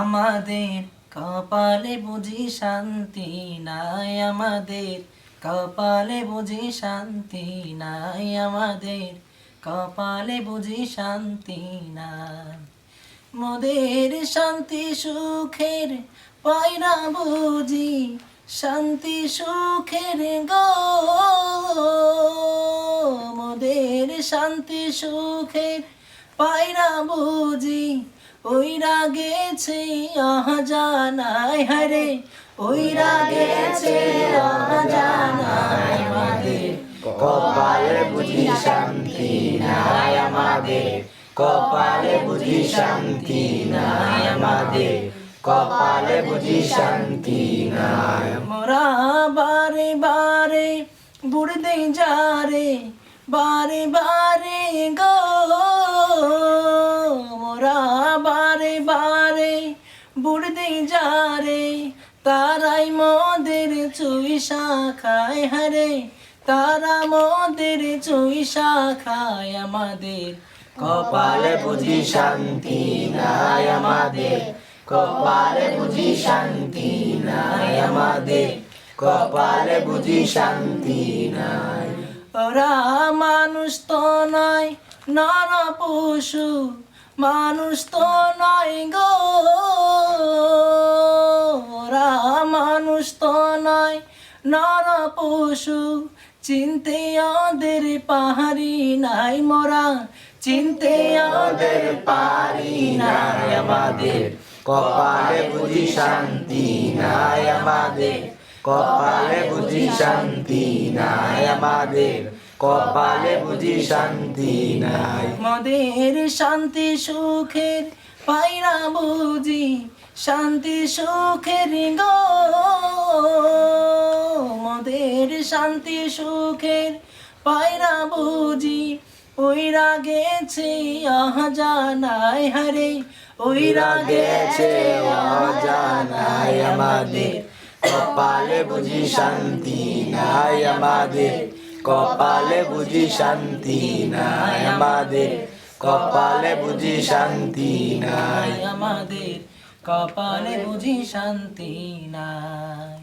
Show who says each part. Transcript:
Speaker 1: আমাদের কপালে বুঝি শান্তি নাই, আমাদের কপালে বুঝি শান্তি নাই, আমাদের কপালে বুঝি শান্তি নাই। মোদের শান্তি সুখের পায়রা বুঝি, শান্তি সুখের গো মোদের শান্তি সুখের পায়রা বুঝি, ওইরা গেছে অজানায় হারে, ওইরা গেছে অজানায়। আমাদের
Speaker 2: কপালে বুঝি শান্তি নাই আমাদের, কপালে বুঝি শান্তি নাই আমাদের, কপালে বুঝি শান্তি নাই।
Speaker 1: মোরা বারে বারে বুড়তে যারে, বারে বারে গো মোরা বারে বারে বুড়তে যারে, তারাই মোদের চুইসা খায় হারে, তারা মোদের চুইসা খায়। আমাদের
Speaker 2: কপালে বুঝি শান্তি নাই আমাদের, কপালে বুঝি শান্তি নাই আমাদের, কপালে বুঝি শান্তি নাই।
Speaker 1: ওরা মানুষ তো নয় নর পশু, মানুষ তো নয় গো ওরা মানুষ তো নয় নর পশু, চিনতে ওদের পাহাড়ি নাই মোরা, চিনতে
Speaker 2: ওদের পারি নাই আমাদের, কপালে বুঝি শান্তি নাই আমাদের, কপালে বুঝি শান্তি নাই আমাদের, কপালে বুঝি শান্তি নাই।
Speaker 1: মোদের শান্তি সুখের পায়রা বুঝি, শান্তি সুখের গো মোদের শান্তি সুখের পায়রা বুঝি, ওইরা গেছে অজানায় হারে, ওইরা
Speaker 2: গেছে অজানায় আমাদের, কপালে বুঝি শান্তি নাই আমাদের, কপালে বুঝি শান্তি নাই আমাদের, কপালে বুঝি শান্তি নাই।
Speaker 1: আমাদের কপালে বুঝি শান্তি নাই।